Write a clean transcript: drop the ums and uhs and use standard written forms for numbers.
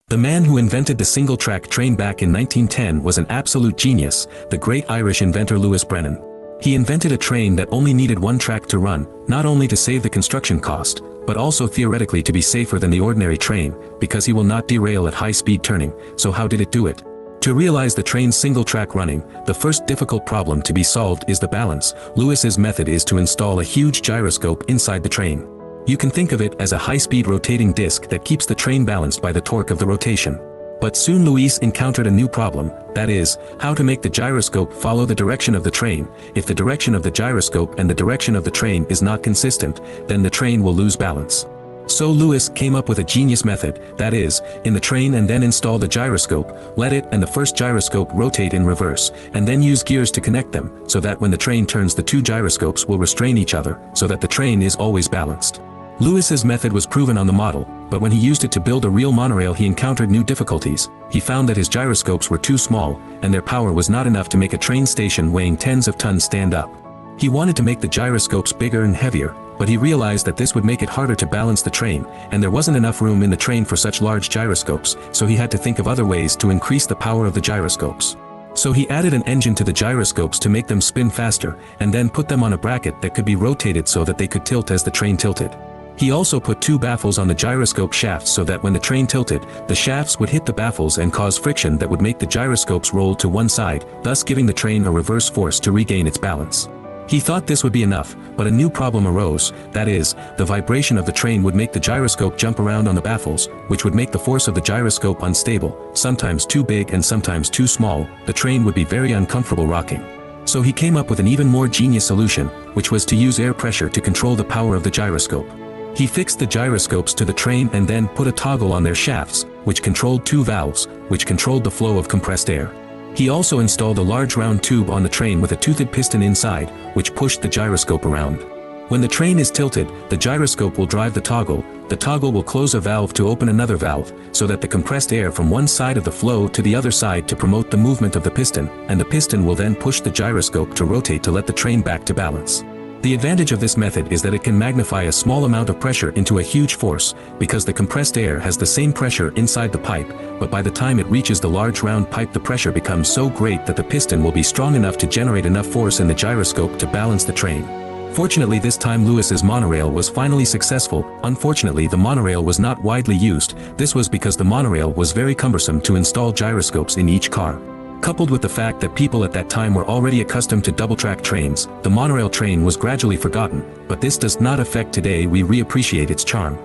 The man who invented the single-track train back in 1910 was an absolute genius, the great Irish inventor Louis Brennan. He invented a train that only needed one track to run, not only to save the construction cost, but also theoretically to be safer than the ordinary train, because he will not derail at high-speed turning. So how did it do it? To realize the train's single-track running, the first difficult problem to be solved is the balance. Louis's method is to install a huge gyroscope inside the train. You can think of it as a high-speed rotating disc that keeps the train balanced by the torque of the rotation. But soon Louis encountered a new problem, that is, how to make the gyroscope follow the direction of the train. If the direction of the gyroscope and the direction of the train is not consistent, then the train will lose balance. So Louis came up with a genius method, that is, in the train and then install the gyroscope, let it and the first gyroscope rotate in reverse, and then use gears to connect them, so that when the train turns the two gyroscopes will restrain each other, so that the train is always balanced. Louis's method was proven on the model, but when he used it to build a real monorail he encountered new difficulties. He found that his gyroscopes were too small, and their power was not enough to make a train station weighing tens of tons stand up. He wanted to make the gyroscopes bigger and heavier, but he realized that this would make it harder to balance the train, and there wasn't enough room in the train for such large gyroscopes, so he had to think of other ways to increase the power of the gyroscopes. So he added an engine to the gyroscopes to make them spin faster, and then put them on a bracket that could be rotated so that they could tilt as the train tilted. He also put two baffles on the gyroscope shafts so that when the train tilted, the shafts would hit the baffles and cause friction that would make the gyroscopes roll to one side, thus giving the train a reverse force to regain its balance. He thought this would be enough, but a new problem arose, that is, the vibration of the train would make the gyroscope jump around on the baffles, which would make the force of the gyroscope unstable, sometimes too big and sometimes too small. The train would be very uncomfortable rocking. So he came up with an even more genius solution, which was to use air pressure to control the power of the gyroscope. He fixed the gyroscopes to the train and then put a toggle on their shafts, which controlled two valves, which controlled the flow of compressed air. He also installed a large round tube on the train with a toothed piston inside, which pushed the gyroscope around. When the train is tilted, the gyroscope will drive the toggle will close a valve to open another valve, so that the compressed air from one side of the flow to the other side to promote the movement of the piston, and the piston will then push the gyroscope to rotate to let the train back to balance. The advantage of this method is that it can magnify a small amount of pressure into a huge force, because the compressed air has the same pressure inside the pipe, but by the time it reaches the large round pipe the pressure becomes so great that the piston will be strong enough to generate enough force in the gyroscope to balance the train. Fortunately this time Louis's monorail was finally successful. Unfortunately the monorail was not widely used. This was because the monorail was very cumbersome to install gyroscopes in each car. Coupled with the fact that people at that time were already accustomed to double-track trains, the monorail train was gradually forgotten, but this does not affect today. We reappreciate its charm.